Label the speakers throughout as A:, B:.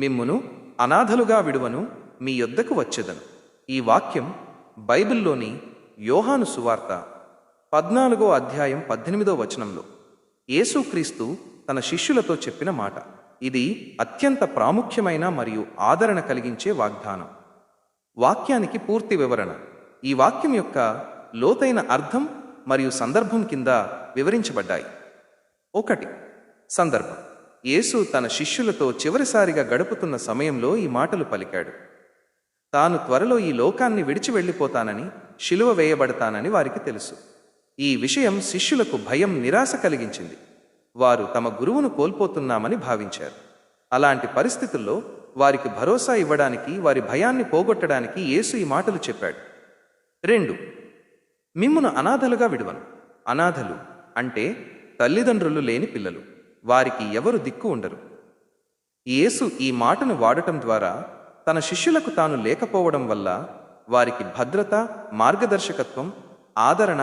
A: మిమ్మును అనాథలుగా విడువను, మీ యొద్దకు వచ్చెదను. ఈ వాక్యం బైబిల్లోని యోహాను సువార్త 14వ అధ్యాయం 18వ వచనంలో యేసుక్రీస్తు తన శిష్యులతో చెప్పిన మాట. ఇది అత్యంత ప్రాముఖ్యమైన మరియు ఆదరణ కలిగించే వాగ్దానం. వాక్యానికి పూర్తి వివరణ ఈ వాక్యం యొక్క లోతైన అర్థం మరియు సందర్భం కింద వివరించబడ్డాయి. 1. సందర్భం: యేసు తన శిష్యులతో చివరిసారిగా గడుపుతున్న సమయంలో ఈ మాటలు పలికాడు. తాను త్వరలో ఈ లోకాన్ని విడిచి వెళ్ళిపోతానని, శిలువ వేయబడతానని వారికి తెలుసు. ఈ విషయం శిష్యులకు భయం, నిరాశ కలిగించింది. వారు తమ గురువును కోల్పోతున్నామని భావించారు. అలాంటి పరిస్థితుల్లో వారికి భరోసా ఇవ్వడానికి, వారి భయాన్ని పోగొట్టడానికి యేసు ఈ మాటలు చెప్పాడు. 2. మిమ్మును అనాథలుగా విడువను. అనాథలు అంటే తల్లిదండ్రులు లేని పిల్లలు. వారికి ఎవరు దిక్కు ఉండరు. యేసు ఈ మాటను వాడటం ద్వారా తన శిష్యులకు తాను లేకపోవడం వల్ల వారికి భద్రత, మార్గదర్శకత్వం, ఆదరణ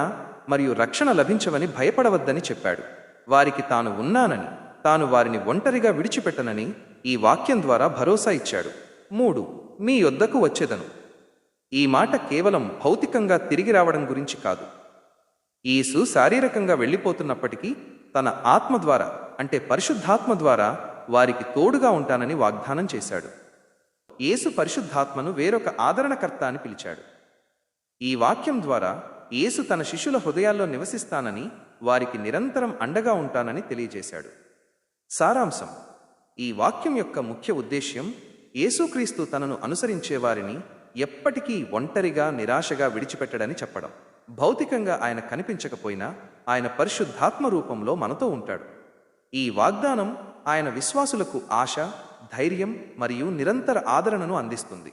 A: మరియు రక్షణ లభించవని భయపడవద్దని చెప్పాడు. వారికి తాను ఉన్నానని, తాను వారిని ఒంటరిగా విడిచిపెట్టనని ఈ వాక్యం ద్వారా భరోసా ఇచ్చాడు. 3. మీ యొద్దకు వచ్చెదను. ఈ మాట కేవలం భౌతికంగా తిరిగి రావడం గురించి కాదు. యేసు శారీరకంగా వెళ్ళిపోతున్నప్పటికీ తన ఆత్మ ద్వారా, అంటే పరిశుద్ధాత్మ ద్వారా వారికి తోడుగా ఉంటానని వాగ్దానం చేశాడు. యేసు పరిశుద్ధాత్మను వేరొక ఆదరణకర్త అని పిలిచాడు. ఈ వాక్యం ద్వారా యేసు తన శిష్యుల హృదయాల్లో నివసిస్తానని, వారికి నిరంతరం అండగా ఉంటానని తెలియజేశాడు. సారాంశం: ఈ వాక్యం యొక్క ముఖ్య ఉద్దేశ్యం యేసుక్రీస్తు తనను అనుసరించే వారిని ఎప్పటికీ ఒంటరిగా, నిరాశగా విడిచిపెట్టడని చెప్పడం. భౌతికంగా ఆయన కనిపించకపోయినా ఆయన పరిశుద్ధాత్మ రూపంలో మనతో ఉంటాడు. ఈ వాగ్దానం ఆయన విశ్వాసులకు ఆశ, ధైర్యం మరియు నిరంతర ఆదరణను అందిస్తుంది.